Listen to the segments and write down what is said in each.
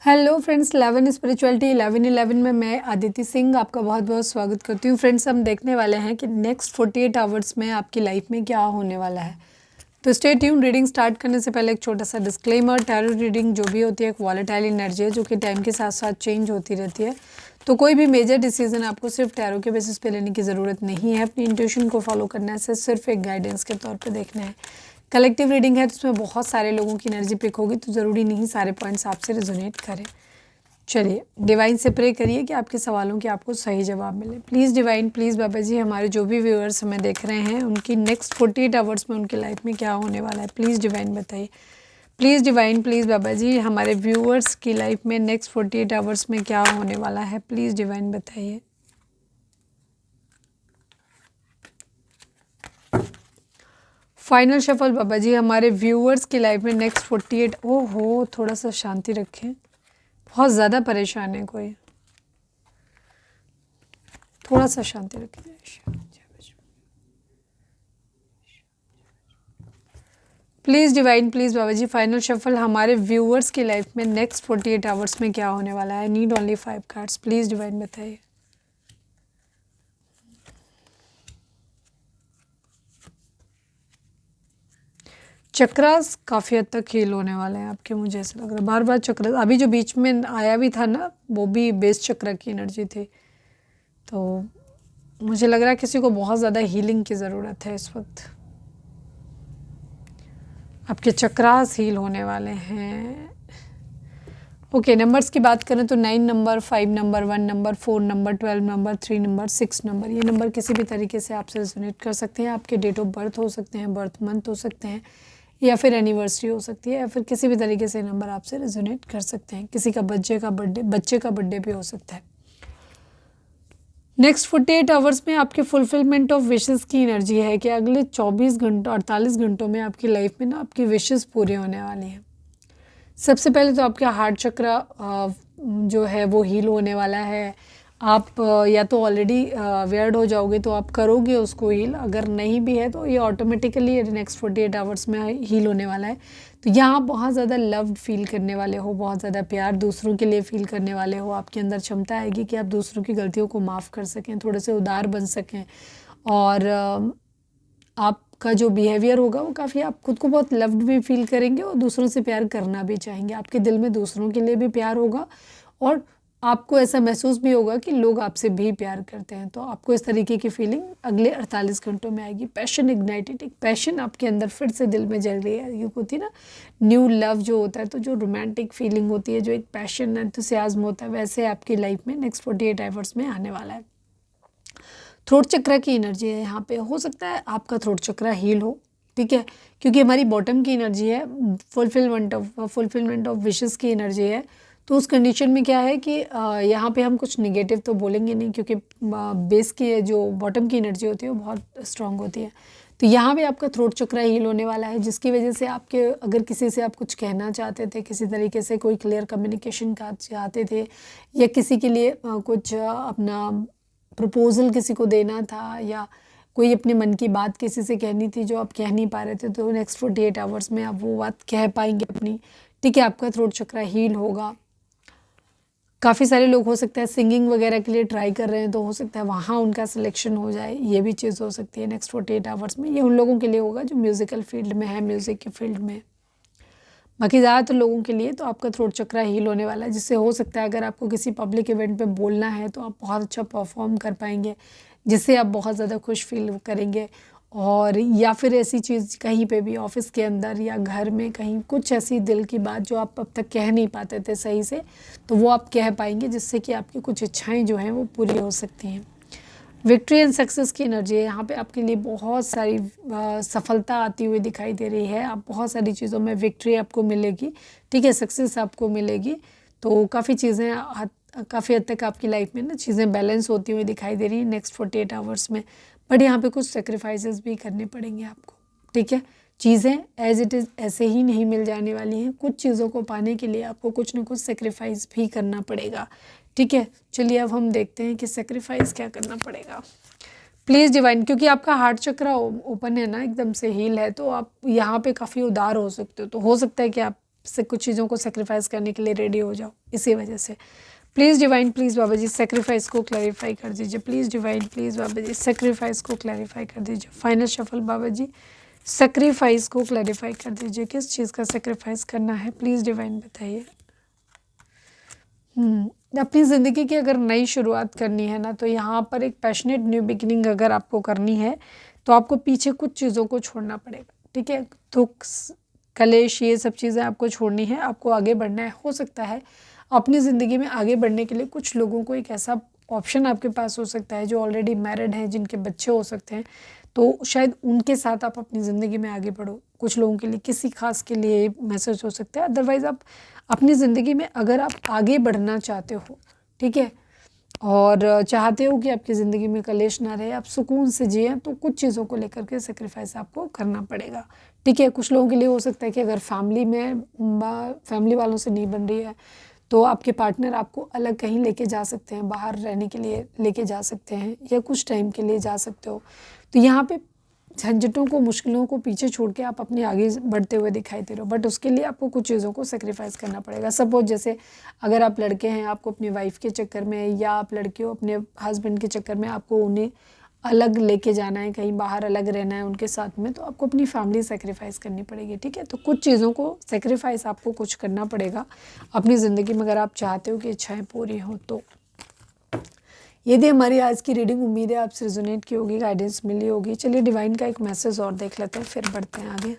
Hello friends, 11 spirituality 11 में मैं आदिति सिंह आपका बहुत बहुत स्वागत करती हूँ। फ्रेंड्स, हम देखने वाले हैं कि नेक्स्ट 48 आवर्स में आपकी लाइफ में क्या होने वाला है। तो स्टे ट्यून। रीडिंग स्टार्ट करने से पहले एक छोटा सा डिस्क्लेमर। टैरो रीडिंग जो भी होती है एक वॉलेटाइल एनर्जी है जो कि टाइम के साथ साथ चेंज होती रहती है। तो कोई भी मेजर डिसीजन आपको सिर्फ टैरो के बेसिस पे लेने की ज़रूरत नहीं है। अपनी इंट्यूशन को फॉलो करना है, सिर्फ एक गाइडेंस के तौर पे देखना है। कलेक्टिव रीडिंग है तो उसमें बहुत सारे लोगों की एनर्जी पिक होगी, तो ज़रूरी नहीं सारे पॉइंट्स आपसे रिजोनेट करें। चलिए, डिवाइन से प्रे करिए कि आपके सवालों के आपको सही जवाब मिले। प्लीज़ डिवाइन, प्लीज़ बाबा जी, हमारे जो भी व्यूअर्स हमें देख रहे हैं उनकी नेक्स्ट 48 आवर्स में उनकी लाइफ में क्या होने वाला है, प्लीज़ डिवाइन बताइए। प्लीज़ डिवाइन, प्लीज़ बाबा जी, हमारे व्यूअर्स की लाइफ में नेक्स्ट 48 आवर्स में क्या होने वाला है, प्लीज़ डिवाइन बताइए। फाइनल शफल बाबा जी, हमारे व्यूअर्स की लाइफ में नेक्स्ट 48। ओहो, थोड़ा सा शांति रखें, बहुत ज़्यादा परेशान है कोई, थोड़ा सा शांति रखें। Please divine, please Baba ji, final shuffle हमारे व्यूअर्स की लाइफ में नेक्स्ट 48 आवर्स में क्या होने वाला है। Need only 5 cards, please divine बताइए। चक्रास काफ़ी हद तक हील होने वाले हैं आपके, मुझे ऐसा लग रहा है। बार बार चक्र अभी जो बीच में आया भी था ना, वो भी बेस चक्र की एनर्जी थी। तो मुझे लग रहा है किसी को बहुत ज़्यादा हीलिंग की ज़रूरत है इस वक्त। आपके चक्रास हील होने वाले हैं। ओके, नंबर्स की बात करें तो 9 number, 5 number, 1 number, 4 number, 12 number, 3 number, 6 number, ये नंबर किसी भी तरीके से आपसे रेजोनेट कर सकते हैं। आपके डेट ऑफ बर्थ हो सकते हैं, बर्थ मंथ हो सकते हैं, या फिर एनिवर्सरी हो सकती है, या फिर किसी भी तरीके से नंबर आपसे रेजोनेट कर सकते हैं। किसी का बच्चे का बर्थडे भी हो सकता है। नेक्स्ट 48 आवर्स में आपके फुलफिलमेंट ऑफ विशेस की एनर्जी है कि अगले 24 घंटों 48 घंटों में आपकी लाइफ में ना आपकी विशेस पूरी होने वाली हैं। सबसे पहले तो आपका हार्ट चक्र जो है वो हील होने वाला है। आप या तो ऑलरेडी अवेयर्ड हो जाओगे तो आप करोगे उसको हील, अगर नहीं भी है तो ये ऑटोमेटिकली नेक्स्ट 48 आवर्स में हील होने वाला है। तो यहाँ बहुत ज़्यादा लव्ड फील करने वाले हो, बहुत ज़्यादा प्यार दूसरों के लिए फील करने वाले हो। आपके अंदर क्षमता आएगी कि आप दूसरों की गलतियों को माफ़ कर सकें, थोड़े से उदार बन सकें, और आपका जो बिहेवियर होगा वो काफ़ी, आप खुद को बहुत लव्ड भी फील करेंगे और दूसरों से प्यार करना भी चाहेंगे। आपके दिल में दूसरों के लिए भी प्यार होगा और आपको ऐसा महसूस भी होगा कि लोग आपसे भी प्यार करते हैं। तो आपको इस तरीके की फीलिंग अगले 48 घंटों में आएगी। पैशन इग्नाइटेड, एक पैशन आपके अंदर फिर से दिल में जल रही है। ये होती है ना न्यू लव जो होता है, तो जो रोमांटिक फीलिंग होती है, जो एक पैशन एंथुसियाज्म होता है, वैसे आपकी लाइफ में नेक्स्ट 48 आवर्स में आने वाला है। थ्रोट चक्र की एनर्जी है यहाँ पे। हो सकता है आपका थ्रोट चक्र हील हो, ठीक है, क्योंकि हमारी बॉटम की एनर्जी है, फुलफिलमेंट ऑफ विशेस की एनर्जी है। तो उस कंडीशन में क्या है कि यहाँ पे हम कुछ निगेटिव तो बोलेंगे नहीं, क्योंकि बेस की जो बॉटम की एनर्जी होती है वो बहुत स्ट्रांग होती है। तो यहाँ पे आपका थ्रोट चक्र हील होने वाला है, जिसकी वजह से आपके, अगर किसी से आप कुछ कहना चाहते थे, किसी तरीके से कोई क्लियर कम्युनिकेशन का चाहते थे, या किसी के लिए कुछ अपना प्रपोज़ल किसी को देना था, या कोई अपने मन की बात किसी से कहनी थी जो आप कह नहीं पा रहे थे, तो नेक्स्ट 48 आवर्स में आप वो बात कह पाएंगे अपनी, ठीक है। आपका थ्रोट चक्र हील होगा। काफ़ी सारे लोग हो सकता है सिंगिंग वगैरह के लिए ट्राई कर रहे हैं, तो हो सकता है वहाँ उनका सिलेक्शन हो जाए, ये भी चीज़ हो सकती है नेक्स्ट 48 आवर्स में। ये उन लोगों के लिए होगा जो म्यूज़िकल फील्ड में है, म्यूज़िक के फील्ड में। बाकी ज़्यादातर लोगों के लिए तो आपका थ्रोट चक्र हील होने वाला है, जिससे हो सकता है अगर आपको किसी पब्लिक इवेंट पे बोलना है तो आप बहुत अच्छा परफॉर्म कर पाएंगे, जिससे आप बहुत ज़्यादा खुश फील करेंगे। और या फिर ऐसी चीज़ कहीं पे भी, ऑफिस के अंदर या घर में कहीं, कुछ ऐसी दिल की बात जो आप अब तक कह नहीं पाते थे सही से, तो वो आप कह पाएंगे, जिससे कि आपकी कुछ इच्छाएँ जो हैं वो पूरी हो सकती हैं। विक्ट्री एंड सक्सेस की एनर्जी है यहाँ पे आपके लिए। बहुत सारी सफलता आती हुई दिखाई दे रही है। आप बहुत सारी चीज़ों में विक्ट्री आपको मिलेगी, ठीक है, सक्सेस आपको मिलेगी। तो काफ़ी चीज़ें काफ़ी हद तक आपकी लाइफ में ना चीज़ें बैलेंस होती हुई दिखाई दे रही है नेक्स्ट 48 आवर्स में। बट यहाँ पे कुछ सेक्रीफाइसेस भी करने पड़ेंगे आपको, ठीक है। चीज़ें एज इट इज़ ऐसे ही नहीं मिल जाने वाली हैं। कुछ चीज़ों को पाने के लिए आपको कुछ ना कुछ सेक्रीफाइस भी करना पड़ेगा, ठीक है। चलिए अब हम देखते हैं कि सेक्रीफाइस क्या करना पड़ेगा। प्लीज़ डिवाइन, क्योंकि आपका हार्ट चक्र ओपन है ना, एकदम से हील है, तो आप यहाँ पे काफ़ी उदार हो सकते हो। तो हो सकता है कि आप से कुछ चीज़ों को सेक्रीफाइस करने के लिए रेडी हो जाओ, इसी वजह से। Please divine, please Baba ji sacrifice को क्लैरिफाई कर दीजिए। Please divine, please Baba ji sacrifice को क्लैरिफाई कर दीजिए। Final shuffle Baba ji, sacrifice को क्लैरिफाई कर दीजिए। किस चीज़ का सेक्रीफाइस करना है, प्लीज़ डिवाइन बताइए। अपनी ज़िंदगी की अगर नई शुरुआत करनी है ना, तो यहाँ पर एक पैशनेट न्यू बिगिनिंग अगर आपको करनी है, तो आपको पीछे कुछ चीज़ों को छोड़ना पड़ेगा, ठीक है। दुख, कलेश, ये सब चीज़ें आपको छोड़नी है, आपको आगे बढ़ना है। हो सकता है अपनी ज़िंदगी में आगे बढ़ने के लिए कुछ लोगों को एक ऐसा ऑप्शन आपके पास हो सकता है जो ऑलरेडी मैरिड हैं, जिनके बच्चे हो सकते हैं, तो शायद उनके साथ आप अपनी ज़िंदगी में आगे बढ़ो। कुछ लोगों के लिए, किसी खास के लिए मैसेज हो सकता है। अदरवाइज़ आप अपनी ज़िंदगी में अगर आप आगे बढ़ना चाहते हो, ठीक है, और चाहते हो कि आपकी ज़िंदगी में कलेश ना रहे, आप सुकून से जिएँ, तो कुछ चीज़ों को लेकर के सेक्रीफाइस आपको करना पड़ेगा, ठीक है। कुछ लोगों के लिए हो सकता है कि अगर फैमिली वालों से नहीं बन रही है, तो आपके पार्टनर आपको अलग कहीं लेके जा सकते हैं, बाहर रहने के लिए लेके जा सकते हैं, या कुछ टाइम के लिए जा सकते हो। तो यहाँ पे झंझटों को, मुश्किलों को पीछे छोड़ के आप अपने आगे बढ़ते हुए दिखाई दे रहे हो, बट उसके लिए आपको कुछ चीज़ों को सेक्रीफाइस करना पड़ेगा। सपोज जैसे अगर आप लड़के हैं, आपको अपनी वाइफ के चक्कर में, या आप लड़के हो अपने हस्बैंड के चक्कर में, आपको उन्हें अलग लेके जाना है, कहीं बाहर अलग रहना है उनके साथ में, तो आपको अपनी फैमिली सेक्रीफाइस करनी पड़ेगी, ठीक है। तो कुछ चीज़ों को सेक्रीफाइस आपको कुछ करना पड़ेगा अपनी ज़िंदगी में, अगर आप चाहते हो कि इच्छाएं पूरी हों तो। ये थी हमारी आज की रीडिंग। उम्मीद है आपसे रिजोनेट की होगी, गाइडेंस मिली होगी। चलिए डिवाइन का एक मैसेज और देख लेते हैं, फिर बढ़ते हैं आगे।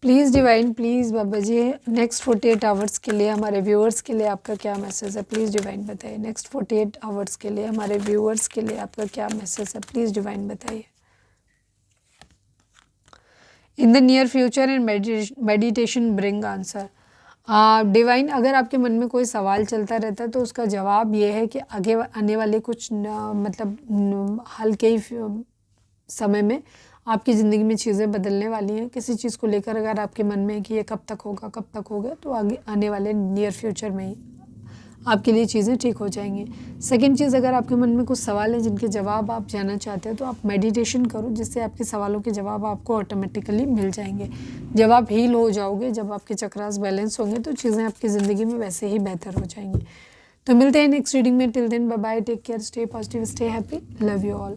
Please divine, please Baba ji, next 48 hours के लिए हमारे व्यूअर्स के लिए आपका क्या मैसेज है, प्लीज़ डिवाइन बताइए। नेक्स्ट 48 आवर्स के लिए हमारे व्यूअर्स के लिए आपका क्या मैसेज है, प्लीज़ डिवाइन बताइए। In the near future and meditation bring answer. Divine, अगर आपके मन में कोई सवाल चलता रहता है, तो उसका जवाब ये है कि आगे आने वाले कुछ हल्के ही समय में आपकी ज़िंदगी में चीज़ें बदलने वाली हैं। किसी चीज़ को लेकर अगर आपके मन में है कि ये कब तक होगा, तो आगे आने वाले नियर फ्यूचर में ही आपके लिए चीज़ें ठीक हो जाएंगी। सेकंड चीज़, अगर आपके मन में कुछ सवाल है जिनके जवाब आप जानना चाहते हो, तो आप मेडिटेशन करो, जिससे आपके सवालों के जवाब आपको ऑटोमेटिकली मिल जाएंगे। जब आप हील हो जाओगे, जब आपके चक्रास बैलेंस होंगे, तो चीज़ें आपकी ज़िंदगी में वैसे ही बेहतर हो जाएंगी। तो मिलते हैं नेक्स्ट रीडिंग में। Till then bye bye, take care, stay positive, stay happy, love you all.